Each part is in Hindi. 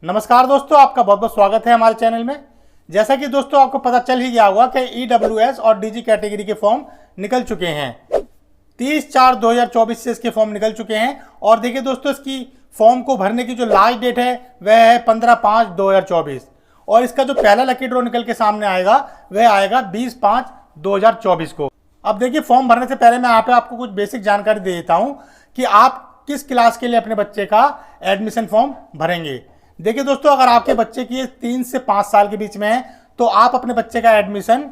नमस्कार दोस्तों, आपका बहुत बहुत स्वागत है हमारे चैनल में। जैसा कि दोस्तों आपको पता चल ही गया होगा कि ईडब्ल्यूएस और डीजी कैटेगरी के फॉर्म निकल चुके हैं। 30/4/2024 से इसके फॉर्म निकल चुके हैं। और देखिए दोस्तों, इसकी फॉर्म को भरने की जो लास्ट डेट है वह है 15/5/2024 और इसका जो पहला लकी ड्रॉ निकल के सामने आएगा वह आएगा 20/5/2024 को। अब देखिए, फॉर्म भरने से पहले मैं यहाँ पे आपको कुछ बेसिक जानकारी दे देता हूँ कि आप किस क्लास के लिए अपने बच्चे का एडमिशन फॉर्म भरेंगे। देखिए दोस्तों, अगर आपके बच्चे की 3 से 5 साल के बीच में है तो आप अपने बच्चे का एडमिशन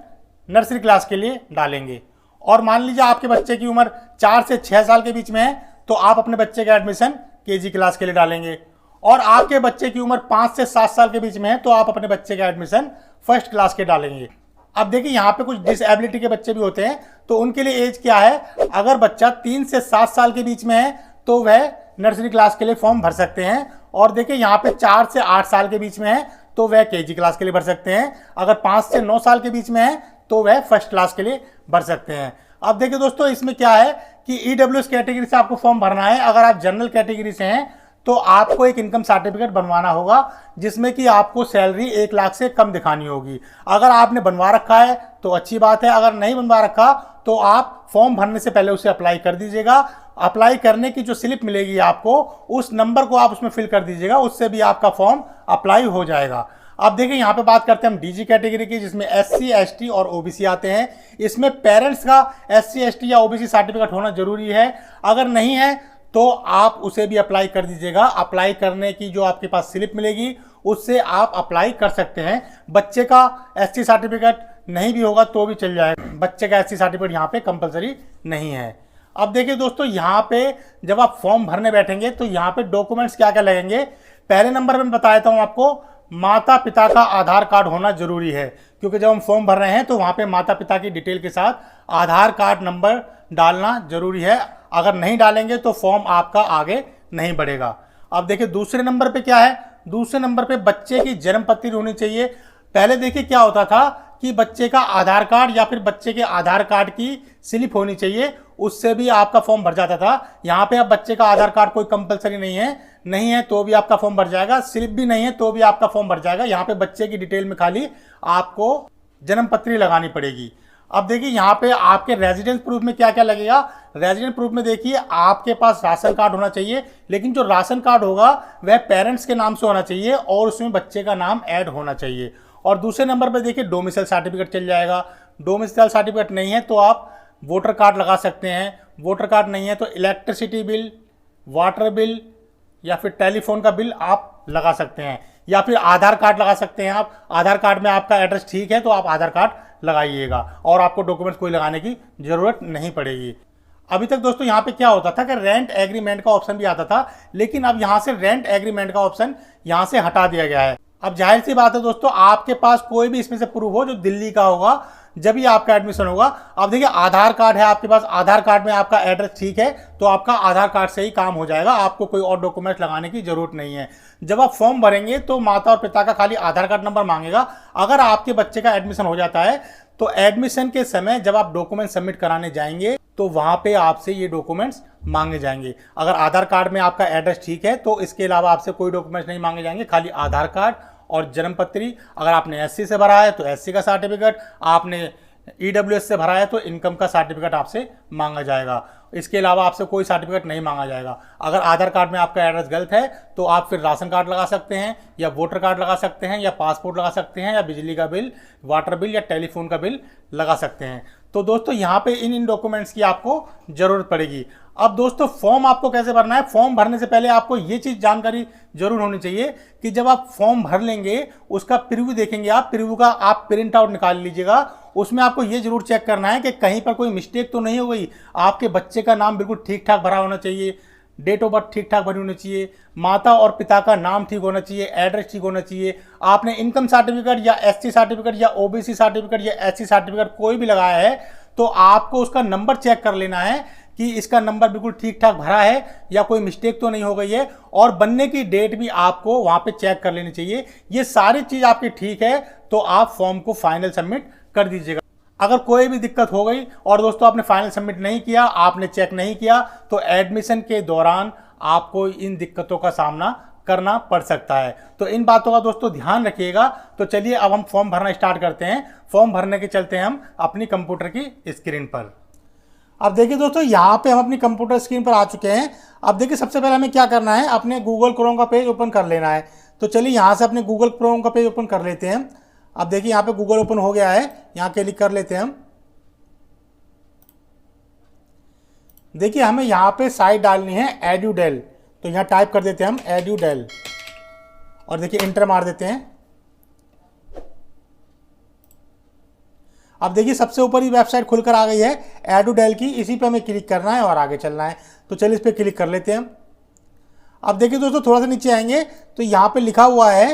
नर्सरी क्लास के लिए डालेंगे। और मान लीजिए आपके बच्चे की उम्र 4 से 6 साल के बीच में है तो आप अपने बच्चे का एडमिशन केजी क्लास के लिए डालेंगे। और आपके बच्चे की उम्र 5 से 7 साल के बीच में है तो आप अपने बच्चे का एडमिशन फर्स्ट क्लास के डालेंगे। अब देखिए, यहाँ पे कुछ डिसेबिलिटी के बच्चे भी होते हैं तो उनके लिए एज क्या है। अगर बच्चा 3 से 7 साल के बीच में है तो वह नर्सरी क्लास के लिए फॉर्म भर सकते हैं। और देखिए, यहाँ पे 4 से 8 साल के बीच में है तो वह केजी क्लास के लिए भर सकते हैं। अगर 5 से 9 साल के बीच में है तो वह फर्स्ट क्लास के लिए भर सकते हैं। अब देखिए दोस्तों, इसमें क्या है कि ईडब्ल्यूएस कैटेगरी से आपको फॉर्म भरना है। अगर आप जनरल कैटेगरी से हैं तो आपको एक इनकम सर्टिफिकेट बनवाना होगा जिसमें कि आपको सैलरी 1 लाख से कम दिखानी होगी। अगर आपने बनवा रखा है तो अच्छी बात है, अगर नहीं बनवा रखा तो आप फॉर्म भरने से पहले उसे अप्लाई कर दीजिएगा। अप्लाई करने की जो स्लिप मिलेगी आपको, उस नंबर को आप उसमें फिल कर दीजिएगा, उससे भी आपका फॉर्म अप्लाई हो जाएगा। अब देखिए, यहाँ पे बात करते हैं हम डीजी कैटेगरी की, जिसमें एससी, एसटी और ओबीसी आते हैं। इसमें पेरेंट्स का एससी, एसटी या ओबीसी सर्टिफिकेट होना जरूरी है। अगर नहीं है तो आप उसे भी अप्लाई कर दीजिएगा। अप्लाई करने की जो आपके पास स्लिप मिलेगी उससे आप अप्लाई कर सकते हैं। बच्चे का एसटी सर्टिफिकेट नहीं भी होगा तो भी चल जाएगा, बच्चे का एसटी सर्टिफिकेट यहाँ पे कंपलसरी नहीं है। अब देखिए दोस्तों, यहाँ पे जब आप फॉर्म भरने बैठेंगे तो यहाँ पे डॉक्यूमेंट्स क्या क्या लगेंगे। पहले नंबर पे मैं बता देता हूँ आपको, माता पिता का आधार कार्ड होना जरूरी है, क्योंकि जब हम फॉर्म भर रहे हैं तो वहाँ पे माता पिता की डिटेल के साथ आधार कार्ड नंबर डालना जरूरी है। अगर नहीं डालेंगे तो फॉर्म आपका आगे नहीं बढ़ेगा। अब देखिए, दूसरे नंबर पे क्या है। दूसरे नंबर पे बच्चे की जन्म पत्री होनी चाहिए। पहले देखिए क्या होता था कि बच्चे का आधार कार्ड या फिर बच्चे के आधार कार्ड की स्लिप होनी चाहिए, उससे भी आपका फॉर्म भर जाता था। यहाँ पे अब बच्चे का आधार कार्ड कोई कंपलसरी नहीं है तो भी आपका फॉर्म भर जाएगा। स्लिप भी नहीं है तो भी आपका फॉर्म भर जाएगा। यहाँ पे बच्चे की डिटेल में खाली आपको जन्म पत्री लगानी पड़ेगी। अब देखिए, यहाँ पे आपके रेजिडेंस प्रूफ में क्या क्या लगेगा। रेजिडेंस प्रूफ में देखिए, आपके पास राशन कार्ड होना चाहिए, लेकिन जो राशन कार्ड होगा वह पेरेंट्स के नाम से होना चाहिए और उसमें बच्चे का नाम ऐड होना चाहिए। और दूसरे नंबर पर देखिए, डोमिसाइल सर्टिफिकेट चल जाएगा। डोमिसाइल सर्टिफिकेट नहीं है तो आप वोटर कार्ड लगा सकते हैं। वोटर कार्ड नहीं है तो इलेक्ट्रिसिटी बिल, वाटर बिल या फिर टेलीफोन का बिल आप लगा सकते हैं, या फिर आधार कार्ड लगा सकते हैं। आप आधार कार्ड में आपका एड्रेस ठीक है तो आप आधार कार्ड लगाइएगा और आपको डॉक्यूमेंट्स कोई लगाने की जरूरत नहीं पड़ेगी। अभी तक दोस्तों यहाँ पे क्या होता था कि रेंट एग्रीमेंट का ऑप्शन भी आता था, लेकिन अब यहाँ से रेंट एग्रीमेंट का ऑप्शन यहाँ से हटा दिया गया है। अब जाहिर सी बात है दोस्तों, आपके पास कोई भी इसमें से प्रूफ हो जो दिल्ली का होगा जब ही आपका एडमिशन होगा। अब देखिए, आधार कार्ड है आपके पास, आधार कार्ड में आपका एड्रेस ठीक है तो आपका आधार कार्ड से ही काम हो जाएगा, आपको कोई और डॉक्यूमेंट्स लगाने की जरूरत नहीं है। जब आप फॉर्म भरेंगे तो माता और पिता का खाली आधार कार्ड नंबर मांगेगा। अगर आपके बच्चे का एडमिशन हो जाता है तो एडमिशन के समय जब आप डॉक्यूमेंट सबमिट कराने जाएंगे तो वहां पे आपसे ये डॉक्यूमेंट्स मांगे जाएंगे। अगर आधार कार्ड में आपका एड्रेस ठीक है तो इसके अलावा आपसे कोई डॉक्यूमेंट्स नहीं मांगे जाएंगे, खाली आधार कार्ड और जन्म पत्री। अगर आपने एससी से भरा है तो एससी का सर्टिफिकेट, आपने ईडब्ल्यूएस से भरा है तो इनकम का सर्टिफिकेट आपसे मांगा जाएगा। इसके अलावा आपसे कोई सर्टिफिकेट नहीं मांगा जाएगा। अगर आधार कार्ड में आपका एड्रेस गलत है तो आप फिर राशन कार्ड लगा सकते हैं या वोटर कार्ड लगा सकते हैं या पासपोर्ट लगा सकते हैं या बिजली का बिल, वाटर बिल या टेलीफोन का बिल लगा सकते हैं। तो दोस्तों, यहाँ पे इन डॉक्यूमेंट्स की आपको जरूरत पड़ेगी। अब दोस्तों, फॉर्म आपको कैसे भरना है। फॉर्म भरने से पहले आपको ये चीज जानकारी जरूर होनी चाहिए कि जब आप फॉर्म भर लेंगे उसका प्रीव्यू देखेंगे, आप प्रीव्यू का आप प्रिंट आउट निकाल लीजिएगा। उसमें आपको ये जरूर चेक करना है कि कहीं पर कोई मिस्टेक तो नहीं हो गई। आपके बच्चे का नाम बिल्कुल ठीक ठाक भरा होना चाहिए, डेट ऑफ बर्थ ठीक ठाक भरी होनी चाहिए, माता और पिता का नाम ठीक होना चाहिए, एड्रेस ठीक होना चाहिए। आपने इनकम सर्टिफिकेट या एसटी सर्टिफिकेट या ओबीसी सर्टिफिकेट या एससी सर्टिफिकेट कोई भी लगाया है तो आपको उसका नंबर चेक कर लेना है कि इसका नंबर बिल्कुल ठीक ठाक भरा है या कोई मिस्टेक तो नहीं हो गई है। और बनने की डेट भी आपको वहां पे चेक कर लेनी चाहिए। ये सारी चीज आपकी ठीक है तो आप फॉर्म को फाइनल सबमिट कर दीजिएगा। अगर कोई भी दिक्कत हो गई और दोस्तों आपने फाइनल सबमिट नहीं किया, आपने चेक नहीं किया, तो एडमिशन के दौरान आपको इन दिक्कतों का सामना करना पड़ सकता है। तो इन बातों का दोस्तों ध्यान रखिएगा। तो चलिए अब हम फॉर्म भरना स्टार्ट करते हैं। फॉर्म भरने के चलते हैं हम अपनी कंप्यूटर की स्क्रीन पर। अब देखिए दोस्तों, यहाँ पे हम अपनी कंप्यूटर स्क्रीन पर आ चुके हैं। अब देखिए सबसे पहले हमें क्या करना है, अपने गूगल क्रोम का पेज ओपन कर लेना है। तो चलिए यहाँ से अपने गूगल क्रोम का पेज ओपन कर लेते हैं। अब देखिए यहाँ पे गूगल ओपन हो गया है, यहाँ क्लिक कर लेते हैं हम। देखिए हमें यहाँ पे साइट डालनी है एड्यूडेल, तो यहाँ टाइप कर देते हैं हम एड्यूडेल और देखिए इंटर मार देते हैं। अब देखिए सबसे ऊपर ही वेबसाइट खुलकर आ गई है एड्यूडेल की, इसी पे हमें क्लिक करना है और आगे चलना है। तो चलिए इस पर क्लिक कर लेते हैं। अब देखिए दोस्तों थोड़ा सा नीचे आएंगे तो यहाँ पे लिखा हुआ है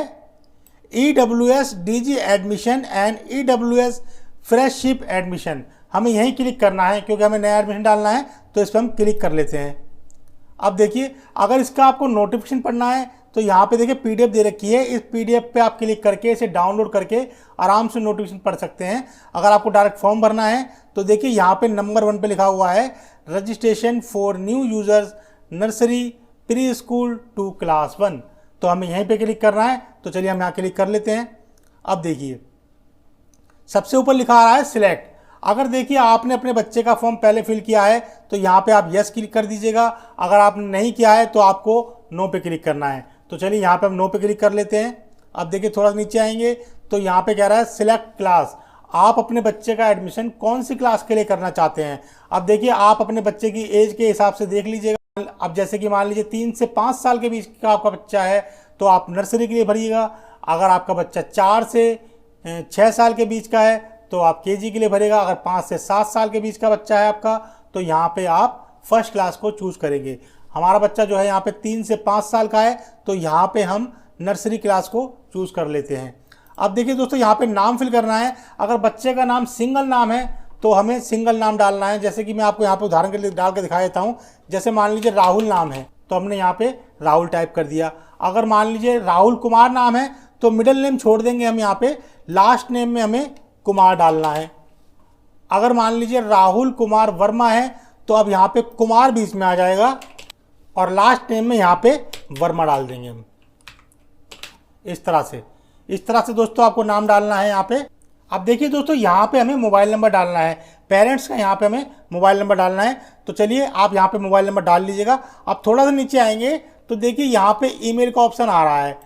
EWS DG admission and EWS freeship admission. हमें यहीं क्लिक करना है क्योंकि हमें नया एडमिशन डालना है, तो इस पर हम क्लिक कर लेते हैं। अब देखिए अगर इसका आपको नोटिफिकेशन पढ़ना है तो यहाँ पे देखिए PDF दे रखी है, इस PDF पे आप क्लिक करके इसे डाउनलोड करके आराम से नोटिफिकेशन पढ़ सकते हैं। अगर आपको डायरेक्ट फॉर्म भरना है तो देखिए यहाँ पे नंबर 1 पे लिखा हुआ है registration for new users nursery pre school to class 1, तो हमें यहीं पे क्लिक करना है। तो चलिए हम यहाँ क्लिक कर लेते हैं। अब देखिए सबसे ऊपर लिखा आ रहा है सिलेक्ट। अगर देखिए आपने अपने बच्चे का फॉर्म पहले फिल किया है तो यहाँ पे आप यस क्लिक कर दीजिएगा, अगर आपने नहीं किया है तो आपको नो पे क्लिक करना है। तो चलिए यहाँ पे हम नो पे क्लिक कर लेते हैं। अब देखिए थोड़ा नीचे आएंगे तो यहाँ पे कह रहा है सिलेक्ट क्लास, आप अपने बच्चे का एडमिशन कौन सी क्लास के लिए करना चाहते हैं। अब देखिए आप अपने बच्चे की एज के हिसाब से देख लीजिएगा। अब जैसे कि मान लीजिए 3 से 5 साल के बीच का आपका बच्चा है तो आप नर्सरी के लिए भरिएगा। अगर आपका बच्चा 4 से 6 साल के बीच का है तो आप KG के लिए भरेगा। अगर 5 से 7 साल के बीच का बच्चा है आपका तो यहाँ पे आप फर्स्ट क्लास को चूज करेंगे। हमारा बच्चा जो है यहाँ पे 3 से 5 साल का है तो यहाँ पे हम नर्सरी क्लास को चूज कर लेते हैं। अब देखिए दोस्तों यहाँ पे नाम फिल करना है। अगर बच्चे का नाम सिंगल नाम है तो हमें सिंगल नाम डालना है। जैसे कि मैं आपको यहाँ पे उदाहरण के लिए डाल के दिखा देता हूँ। जैसे मान लीजिए राहुल नाम है तो हमने यहाँ पे राहुल टाइप कर दिया। अगर मान लीजिए राहुल कुमार नाम है तो मिडिल नेम छोड़ देंगे हम, यहाँ पे लास्ट नेम में हमें कुमार डालना है। अगर मान लीजिए राहुल कुमार वर्मा है तो अब यहाँ पे कुमार बीच में आ जाएगा और लास्ट नेम में यहाँ पे वर्मा डाल देंगे हम। इस तरह से दोस्तों आपको नाम डालना है यहाँ पे। अब देखिए दोस्तों यहाँ पे हमें मोबाइल नंबर डालना है, पेरेंट्स का यहाँ पे हमें मोबाइल नंबर डालना है। तो चलिए आप यहाँ पे मोबाइल नंबर डाल लीजिएगा। अब थोड़ा सा नीचे आएंगे तो देखिए यहाँ पे ईमेल का ऑप्शन आ रहा है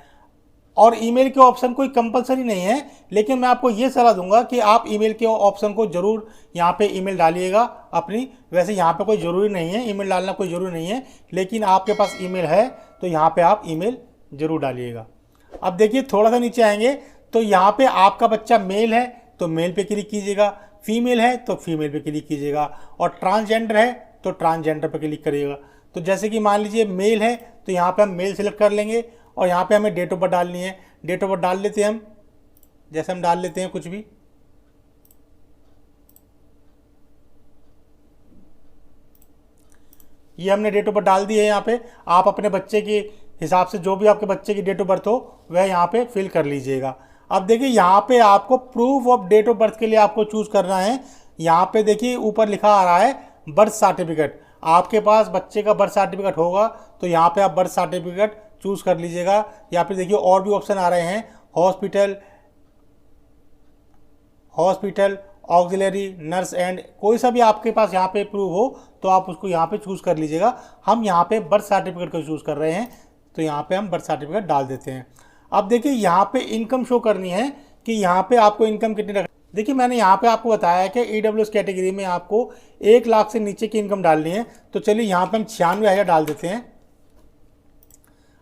और ईमेल के ऑप्शन कोई कंपलसरी नहीं है, लेकिन मैं आपको ये सलाह दूंगा कि आप ईमेल के ऑप्शन को जरूर यहाँ पे ईमेल डालिएगा अपनी। वैसे यहाँ पे कोई ज़रूरी नहीं है, ईमेल डालना कोई ज़रूरी नहीं है, लेकिन आपके पास ईमेल है तो यहाँ पे आप ईमेल ज़रूर डालिएगा। अब देखिए थोड़ा सा नीचे आएंगे तो यहाँ पे आपका बच्चा मेल है तो मेल पे क्लिक कीजिएगा, फीमेल है तो फीमेल पे क्लिक कीजिएगा और ट्रांसजेंडर है तो ट्रांसजेंडर पे क्लिक करिएगा। तो जैसे कि मान लीजिए मेल है तो यहाँ पे हम मेल सेलेक्ट कर लेंगे और यहाँ पे हमें डेट ऑफ बर्थ डालनी है। डेट ऑफ बर्थ डाल लेते हैं हम, जैसे हम डाल लेते हैं कुछ भी। ये हमने डेट ऑफ बर्थ डाल दी है। यहाँ पे आप अपने बच्चे के हिसाब से जो भी आपके बच्चे की डेट ऑफ बर्थ हो वह यहाँ पे फिल कर लीजिएगा। अब देखिए यहाँ पे आपको proof of date of birth के लिए आपको चूज करना है। यहाँ पे देखिए ऊपर लिखा आ रहा है बर्थ सर्टिफिकेट। आपके पास बच्चे का बर्थ सर्टिफिकेट होगा तो यहाँ पे आप बर्थ सर्टिफिकेट चूज कर लीजिएगा। या फिर देखिए और भी ऑप्शन आ रहे हैं, हॉस्पिटल ऑक्सिलरी नर्स एंड, कोई सा भी आपके पास यहाँ पे प्रूफ हो तो आप उसको यहाँ पे चूज कर लीजिएगा। हम यहाँ पे बर्थ सर्टिफिकेट को चूज कर रहे हैं तो यहाँ पे हम बर्थ सर्टिफिकेट डाल देते हैं। अब देखिए यहाँ पे इनकम शो करनी है कि यहाँ पे आपको इनकम कितनी रख। देखिए मैंने यहाँ पे आपको बताया कि EWS कैटेगरी में आपको 1 लाख से नीचे की इनकम डालनी है। तो चलिए यहाँ पे हम 96,000 डाल देते हैं।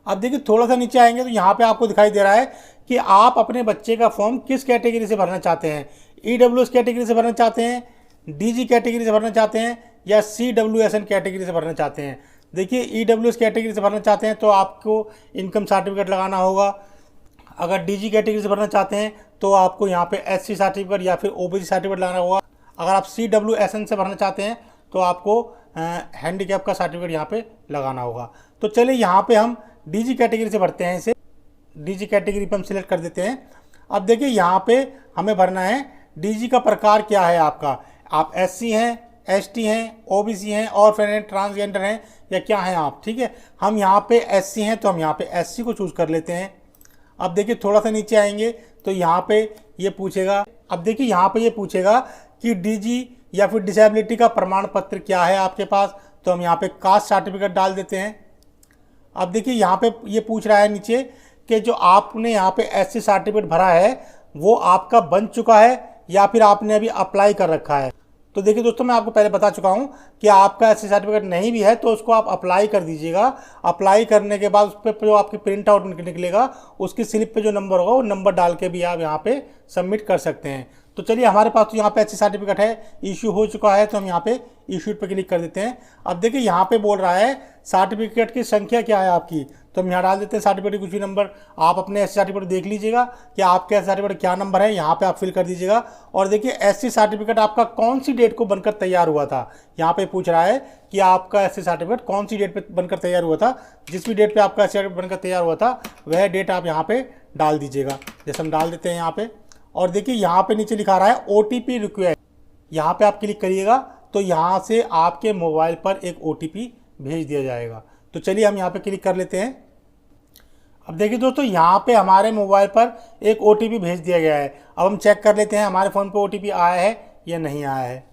अब देखिए थोड़ा सा नीचे आएंगे तो यहाँ पे आपको दिखाई दे रहा है कि आप अपने बच्चे का फॉर्म किस कैटेगरी से भरना चाहते हैं। EWS कैटेगरी से भरना चाहते हैं, DG कैटेगरी से भरना चाहते हैं या CWSN कैटेगरी से भरना चाहते हैं। देखिए EWS कैटेगरी से भरना चाहते हैं तो आपको इनकम सर्टिफिकेट लगाना होगा। अगर DG कैटेगरी से भरना चाहते हैं तो आपको यहाँ पे SC सर्टिफिकेट या फिर OBC सर्टिफिकेट लगाना होगा। अगर आप CWSN से भरना चाहते हैं तो आपको हैंडीकैप का सर्टिफिकेट यहाँ पे लगाना होगा। तो चलिए यहाँ पे हम DG कैटेगरी से भरते हैं। इसे DG कैटेगरी पे हम सिलेक्ट कर देते हैं। अब देखिए यहाँ पे हमें भरना है DG का प्रकार क्या है आपका, आप SC हैं एसटी हैं, ओबीसी हैं, और फिर ट्रांसजेंडर हैं, या क्या हैं आप, ठीक है। हम यहाँ पे एससी हैं तो हम यहाँ पे एससी को चूज़ कर लेते हैं। अब देखिए थोड़ा सा नीचे आएंगे तो यहाँ पे ये पूछेगा, अब देखिए यहाँ पे ये पूछेगा कि डीजी या फिर डिसेबिलिटी का प्रमाण पत्र क्या है आपके पास, तो हम यहाँ पे कास्ट सर्टिफिकेट डाल देते हैं। अब देखिए यहाँ पे ये पूछ रहा है नीचे कि जो आपने यहाँ पे एससी सर्टिफिकेट भरा है वो आपका बन चुका है या फिर आपने अभी अप्लाई कर रखा है। तो देखिए दोस्तों, मैं आपको पहले बता चुका हूँ कि आपका एससी सर्टिफिकेट नहीं भी है तो उसको आप अप्लाई कर दीजिएगा। अप्लाई करने के बाद उस पर जो आपकी प्रिंट आउट निकलेगा उसकी स्लिप पे जो नंबर होगा वो नंबर डाल के भी आप यहाँ पे सबमिट कर सकते हैं। तो चलिए, हमारे पास तो यहाँ पे एससी सर्टिफिकेट है, इश्यू हो चुका है, तो हम यहाँ पे इश्यूड पे क्लिक कर देते हैं। अब देखिए यहाँ पे बोल रहा है सर्टिफिकेट की संख्या क्या है आपकी, तो हम यहाँ डाल देते हैं सर्टिफिकेट कुछ भी नंबर। आप अपने एससी सर्टिफिकेट देख लीजिएगा कि आपके एससी सर्टिफिकेट क्या नंबर है, यहाँ पे आप फिल कर दीजिएगा। और देखिए एससी सर्टिफिकेट आपका कौन सी डेट को बनकर तैयार हुआ था, यहाँ पे पूछ रहा है कि आपका एससी सर्टिफिकेट कौन सी डेट पे बनकर तैयार हुआ था। जिस भी डेट पे आपका एससी सर्टिफिकेट बनकर तैयार हुआ था वह डेट आप यहाँ पे डाल दीजिएगा, जैसे हम डाल देते हैं यहाँ पे। और देखिए यहाँ पे नीचे लिखा रहा है ओटीपी रिक्वेस्ट, यहाँ पे आप क्लिक करिएगा तो यहाँ से आपके मोबाइल पर एक ओटीपी भेज दिया जाएगा। तो चलिए हम यहाँ पे क्लिक कर लेते हैं। अब देखिए दोस्तों, यहाँ पे हमारे मोबाइल पर एक ओटीपी भेज दिया गया है। अब हम चेक कर लेते हैं हमारे फ़ोन पे ओटीपी आया है या नहीं आया है।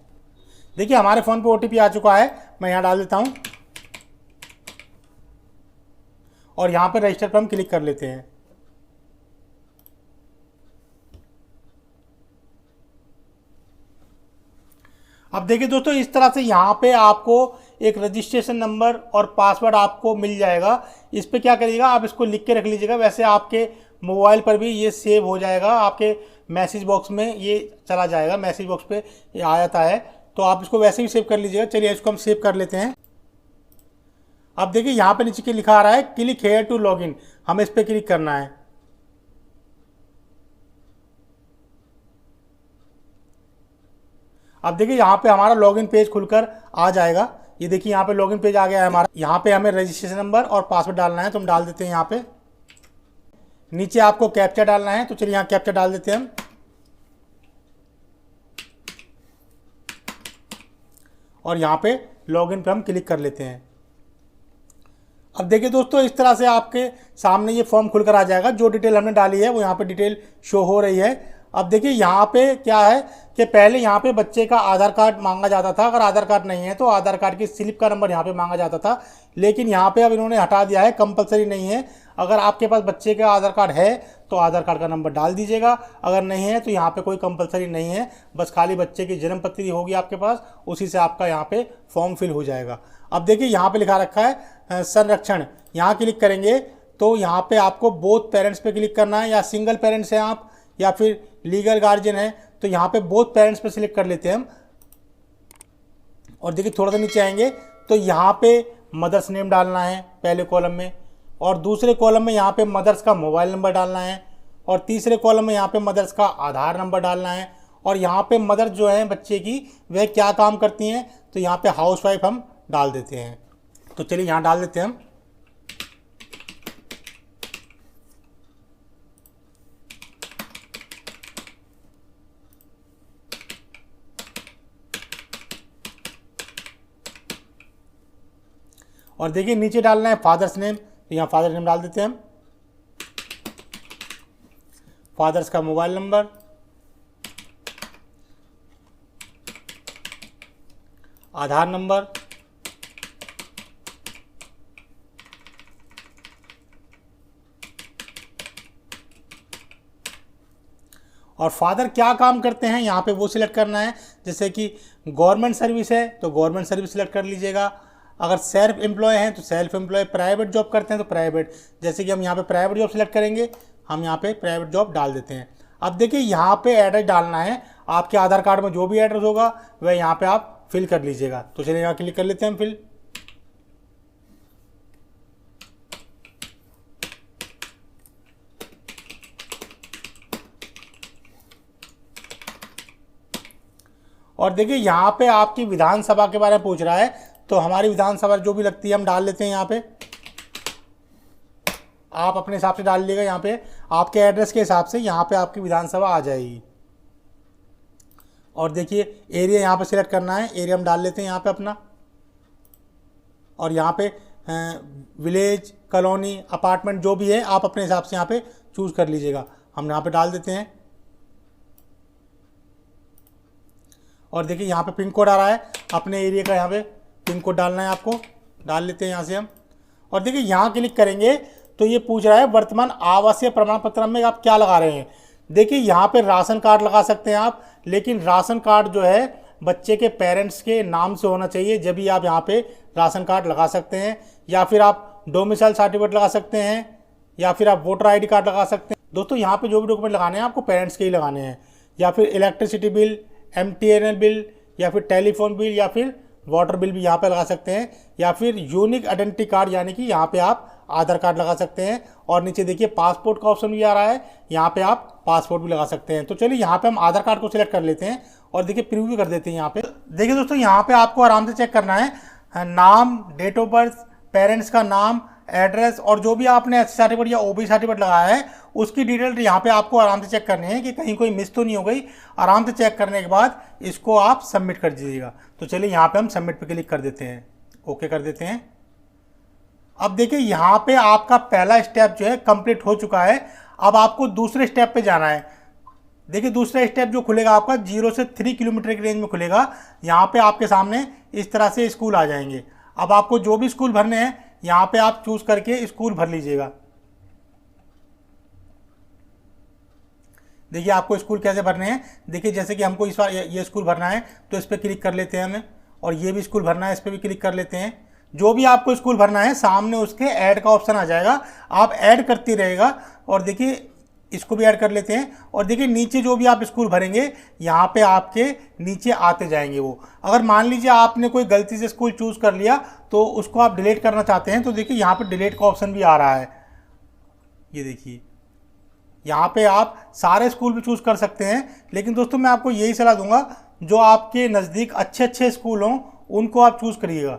देखिए हमारे फ़ोन पे ओटीपी आ चुका है, मैं यहाँ डाल देता हूँ और यहाँ पे रजिस्टर पर हम क्लिक कर लेते हैं। अब देखिए दोस्तों, इस तरह से यहाँ पे आपको एक रजिस्ट्रेशन नंबर और पासवर्ड आपको मिल जाएगा। इस पे क्या करिएगा, आप इसको लिख के रख लीजिएगा। वैसे आपके मोबाइल पर भी ये सेव हो जाएगा, आपके मैसेज बॉक्स में ये चला जाएगा, मैसेज बॉक्स पे ये आ जाता है, तो आप इसको वैसे भी सेव कर लीजिएगा। चलिए इसको हम सेव कर लेते हैं। अब देखिए यहाँ पे नीचे लिखा आ रहा है click here to log in, हमें इस पर क्लिक करना है। अब देखिए यहाँ पे हमारा लॉगिन पेज खुलकर आ जाएगा। ये देखिए यहाँ पे लॉगिन पेज आ गया है हमारा। यहाँ पे हमें रजिस्ट्रेशन नंबर और पासवर्ड डालना है, तो हम डाल देते हैं यहाँ पे। नीचे आपको कैप्चा डालना है, तो चलिए यहाँ कैप्चा डाल देते हैं हम। और यहाँ पे लॉगिन पे हम क्लिक कर लेते हैं। अब देखिए दोस्तों, इस तरह से आपके सामने ये फॉर्म खुलकर आ जाएगा। जो डिटेल हमने डाली है वो यहाँ पे डिटेल शो हो रही है। अब देखिए यहाँ पे क्या है कि पहले यहाँ पे बच्चे का आधार कार्ड मांगा जाता था, अगर आधार कार्ड नहीं है तो आधार कार्ड की स्लिप का नंबर यहाँ पे मांगा जाता था, लेकिन यहाँ पे अब इन्होंने हटा दिया है, कंपलसरी नहीं है। अगर आपके पास बच्चे का आधार कार्ड है तो आधार कार्ड का नंबर डाल दीजिएगा, अगर नहीं है तो यहाँ पे कोई कंपलसरी नहीं है, बस खाली बच्चे की जन्म पत्री होगी आपके पास, उसी से आपका यहाँ पे फॉर्म फिल हो जाएगा। अब देखिए यहाँ पे लिखा रखा है संरक्षण, यहाँ क्लिक करेंगे तो यहाँ पे आपको बोथ पेरेंट्स पे क्लिक करना है, या सिंगल पेरेंट्स हैं आप या फिर लीगल गार्जियन है, तो यहाँ पे बोथ पेरेंट्स पे सिलेक्ट कर लेते हैं हम। और देखिए थोड़ा सा नीचे आएंगे तो यहाँ पे मदर्स नेम डालना है पहले कॉलम में, और दूसरे कॉलम में यहाँ पे मदर्स का मोबाइल नंबर डालना है, और तीसरे कॉलम में यहाँ पे मदर्स का आधार नंबर डालना है। और यहाँ पे मदर जो है बच्चे की वह क्या काम करती हैं, तो यहाँ पे हाउसवाइफ हम डाल देते हैं। तो चलिए यहाँ डाल देते हैं हम। और देखिए नीचे डालना है फादर्स नेम, तो यहाँ फादर्स नेम डाल देते हैं हम। फादर्स का मोबाइल नंबर, आधार नंबर, और फादर क्या काम करते हैं यहाँ पे वो सिलेक्ट करना है। जैसे कि गवर्नमेंट सर्विस है तो गवर्नमेंट सर्विस सिलेक्ट कर लीजिएगा, अगर सेल्फ एम्प्लॉय हैं तो सेल्फ एम्प्लॉय, प्राइवेट जॉब करते हैं तो प्राइवेट। जैसे कि हम यहाँ पे प्राइवेट जॉब सिलेक्ट करेंगे, हम यहाँ पे प्राइवेट जॉब डाल देते हैं। अब देखिए यहाँ पे एड्रेस डालना है, आपके आधार कार्ड में जो भी एड्रेस होगा वह यहाँ पे आप फिल कर लीजिएगा। तो चलिए यहाँ क्लिक कर लेते हैं हम फिल। और देखिए यहाँ पे आपकी विधानसभा के बारे में पूछ रहा है, तो हमारी विधानसभा जो भी लगती है हम डाल लेते हैं यहाँ पे। आप अपने हिसाब से डाल लीजिएगा, यहाँ पे आपके एड्रेस के हिसाब से यहाँ पे आपकी विधानसभा आ जाएगी। और देखिए एरिया यहाँ पे सिलेक्ट करना है, एरिया हम डाल लेते हैं यहाँ पे अपना, और यहाँ पे विलेज, कॉलोनी, अपार्टमेंट जो भी है आप अपने हिसाब से यहाँ पे चूज़ कर लीजिएगा। हम यहाँ पे डाल देते हैं और देखिए यहाँ पे पिन कोड आ रहा है, अपने एरिया का यहाँ पे पिन कोड डालना है आपको, डाल लेते हैं यहाँ से हम। और देखिए यहाँ क्लिक करेंगे तो ये पूछ रहा है वर्तमान आवासीय प्रमाण पत्र में आप क्या लगा रहे हैं। देखिए यहाँ पे राशन कार्ड लगा सकते हैं आप, लेकिन राशन कार्ड जो है बच्चे के पेरेंट्स के नाम से होना चाहिए, जब भी आप यहाँ पे राशन कार्ड लगा सकते हैं। या फिर आप डोमिसाइल सर्टिफिकेट लगा सकते हैं, या फिर आप वोटर ID कार्ड लगा सकते हैं। दोस्तों यहाँ पे जो भी डॉक्यूमेंट लगाने हैं आपको पेरेंट्स के ही लगाने हैं, या फिर इलेक्ट्रिसिटी बिल, MTNL बिल, या फिर टेलीफोन बिल, या फिर वाटर बिल भी यहाँ पे लगा सकते हैं, या फिर यूनिक आइडेंटिटी कार्ड यानी कि यहाँ पे आप आधार कार्ड लगा सकते हैं। और नीचे देखिए पासपोर्ट का ऑप्शन भी आ रहा है, यहाँ पे आप पासपोर्ट भी लगा सकते हैं। तो चलिए यहाँ पे हम आधार कार्ड को सिलेक्ट कर लेते हैं और देखिए प्रीव्यू कर देते हैं यहाँ पे। देखिए दोस्तों यहाँ पे आपको आराम से चेक करना है नाम, डेट ऑफ बर्थ, पेरेंट्स का नाम, एड्रेस, और जो भी आपने SC सर्टिफिकेट या OBC सर्टिफिकेट लगाया है उसकी डिटेल यहाँ पे आपको आराम से चेक करनी है कि कहीं कोई मिस तो नहीं हो गई। आराम से चेक करने के बाद इसको आप सबमिट कर दीजिएगा। तो चलिए यहाँ पे हम सबमिट पे क्लिक कर देते हैं, ओके कर देते हैं। अब देखिए यहाँ पे आपका पहला स्टेप जो है कंप्लीट हो चुका है। अब आपको दूसरे स्टेप पे जाना है। देखिए दूसरा स्टेप जो खुलेगा आपका 0 से 3 किलोमीटर की रेंज में खुलेगा। यहाँ पे आपके सामने इस तरह से स्कूल आ जाएंगे। अब आपको जो भी स्कूल भरने हैं यहाँ पे आप चूज करके स्कूल भर लीजिएगा। देखिए आपको स्कूल कैसे भरने हैं। देखिए जैसे कि हमको इस बार ये स्कूल भरना है तो इस पर क्लिक कर लेते हैं हमें, और ये भी स्कूल भरना है, इस पर भी क्लिक कर लेते हैं। जो भी आपको स्कूल भरना है सामने उसके ऐड का ऑप्शन आ जाएगा, आप ऐड करते रहेगा। और देखिए इसको भी ऐड कर लेते हैं। और देखिए नीचे जो भी आप स्कूल भरेंगे यहाँ पे आपके नीचे आते जाएंगे वो। अगर मान लीजिए आपने कोई गलती से स्कूल चूज कर लिया तो उसको आप डिलीट करना चाहते हैं तो देखिए यहाँ पे डिलीट का ऑप्शन भी आ रहा है। ये देखिए यहाँ पे आप सारे स्कूल भी चूज कर सकते हैं, लेकिन दोस्तों मैं आपको यही सलाह दूंगा जो आपके नज़दीक अच्छे अच्छे स्कूल हों उनको आप चूज करिएगा।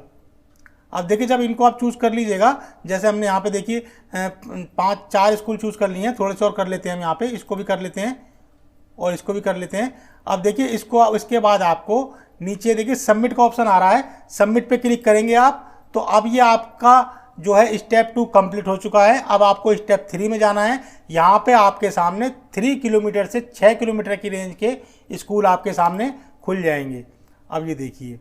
अब देखिए जब इनको आप चूज़ कर लीजिएगा, जैसे हमने यहाँ पे देखिए 4 स्कूल चूज़ कर लिए हैं, थोड़े से और कर लेते हैं हम यहाँ पे, इसको भी कर लेते हैं और इसको भी कर लेते हैं। अब देखिए इसके बाद आपको नीचे देखिए सबमिट का ऑप्शन आ रहा है, सबमिट पे क्लिक करेंगे आप तो अब ये आपका जो है स्टेप 2 कंप्लीट हो चुका है। अब आपको स्टेप 3 में जाना है। यहाँ पे आपके सामने 3 किलोमीटर से 6 किलोमीटर की रेंज के स्कूल आपके सामने खुल जाएंगे। अब ये देखिए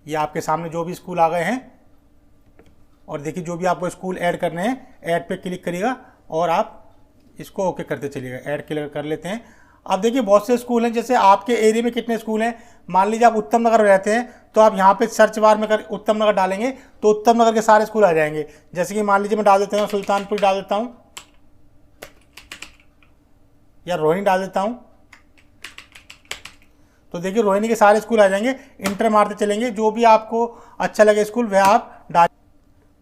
ये आपके सामने जो भी स्कूल आ गए हैं, और देखिए जो भी आपको स्कूल ऐड करने हैं ऐड पे क्लिक करिएगा और आप इसको ओके करते चलिएगा। ऐड क्लिक कर लेते हैं। अब देखिए बहुत से स्कूल हैं, जैसे आपके एरिया में कितने स्कूल हैं। मान लीजिए आप उत्तम नगर में रहते हैं तो आप यहाँ पे सर्च बार में कर उत्तम नगर डालेंगे तो उत्तम नगर के सारे स्कूल आ जाएंगे। जैसे कि मान लीजिए मैं डाल देता हूँ सुल्तानपुर डाल देता हूँ या रोहिणी डाल देता हूँ, तो देखिए रोहिणी के सारे स्कूल आ जाएंगे। इंटर मारते चलेंगे, जो भी आपको अच्छा लगे स्कूल वह आप डाल।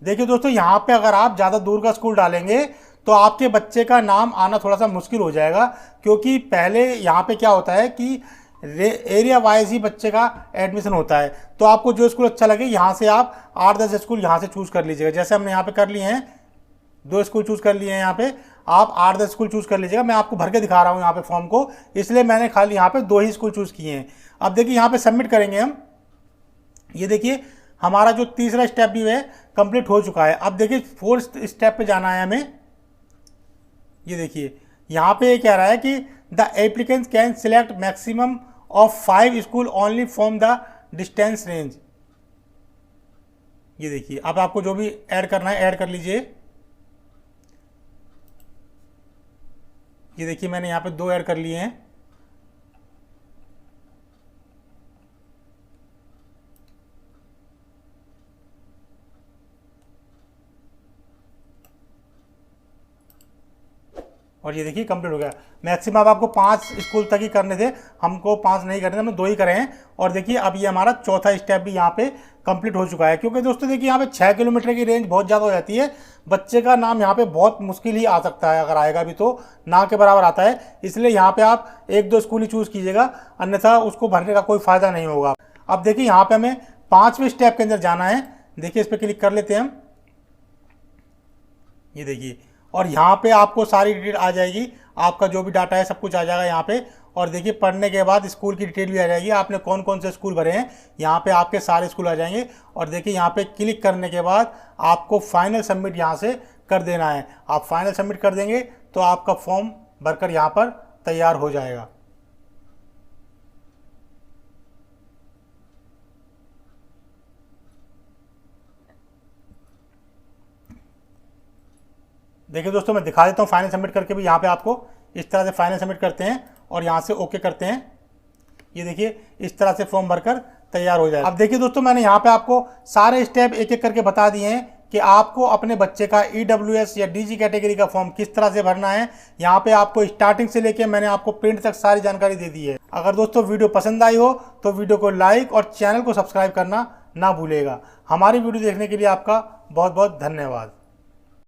देखिए दोस्तों यहाँ पे अगर आप ज़्यादा दूर का स्कूल डालेंगे तो आपके बच्चे का नाम आना थोड़ा सा मुश्किल हो जाएगा, क्योंकि पहले यहाँ पे क्या होता है कि एरिया वाइज ही बच्चे का एडमिशन होता है। तो आपको जो स्कूल अच्छा लगे यहाँ से आप 8-10 स्कूल यहाँ से चूज़ कर लीजिएगा। जैसे हमने यहाँ पे कर लिए हैं, 2 स्कूल चूज़ कर लिए हैं, यहाँ पे आप 8-10 स्कूल चूज़ कर लीजिएगा। मैं आपको भर के दिखा रहा हूँ यहाँ पे फॉर्म को, इसलिए मैंने खाली यहाँ पे 2 ही स्कूल चूज़ किए हैं। अब देखिए यहाँ पे सबमिट करेंगे हम। ये देखिए हमारा जो तीसरा स्टेप भी है कंप्लीट हो चुका है। अब देखिए 4th स्टेप पे जाना है हमें। ये देखिए यहाँ पे ये कह रहा है कि the applicant can select maximum of 5 school only from the distance range. ये देखिए अब आपको जो भी ऐड करना है ऐड कर लीजिए। ये देखिए मैंने यहाँ पे 2 ऐड कर लिए हैं। और ये देखिए कंप्लीट हो गया। मैक्सिमम आपको 5 स्कूल तक ही करने थे, हमको 5 नहीं करने थे, हमने 2 ही करे हैं। और देखिए अब ये हमारा चौथा स्टेप भी यहाँ पे कंप्लीट हो चुका है। क्योंकि दोस्तों देखिए यहाँ पे 6 किलोमीटर की रेंज बहुत ज़्यादा हो जाती है। बच्चे का नाम यहाँ पे बहुत मुश्किल ही आ सकता है, अगर आएगा भी तो ना के बराबर आता है। इसलिए यहाँ पे आप 1-2 स्कूल ही चूज़ कीजिएगा, अन्यथा उसको भरने का कोई फ़ायदा नहीं होगा। अब देखिए यहाँ पे हमें 5वें स्टेप के अंदर जाना है। देखिए इस पर क्लिक कर लेते हैं हम। ये देखिए और यहाँ पे आपको सारी डिटेल आ जाएगी, आपका जो भी डाटा है सब कुछ आ जाएगा यहाँ पे। और देखिए पढ़ने के बाद स्कूल की डिटेल भी आ जाएगी, आपने कौन कौन से स्कूल भरे हैं, यहाँ पे आपके सारे स्कूल आ जाएंगे। और देखिए यहाँ पे क्लिक करने के बाद आपको फाइनल सबमिट यहाँ से कर देना है। आप फाइनल सबमिट कर देंगे तो आपका फॉर्म भरकर यहाँ पर तैयार हो जाएगा। देखिए दोस्तों मैं दिखा देता हूँ फाइनल सबमिट करके भी। यहाँ पे आपको इस तरह से फाइनल सबमिट करते हैं और यहाँ से ओके करते हैं। ये देखिए इस तरह से फॉर्म भरकर तैयार हो जाए। अब देखिए दोस्तों मैंने यहाँ पे आपको सारे स्टेप एक एक करके बता दिए हैं कि आपको अपने बच्चे का EWS या DG कैटेगरी का फॉर्म किस तरह से भरना है। यहाँ पे आपको स्टार्टिंग से लेके मैंने आपको प्रिंट तक सारी जानकारी दे दी है। अगर दोस्तों वीडियो पसंद आई हो तो वीडियो को लाइक और चैनल को सब्सक्राइब करना ना भूलेगा। हमारी वीडियो देखने के लिए आपका बहुत बहुत धन्यवाद।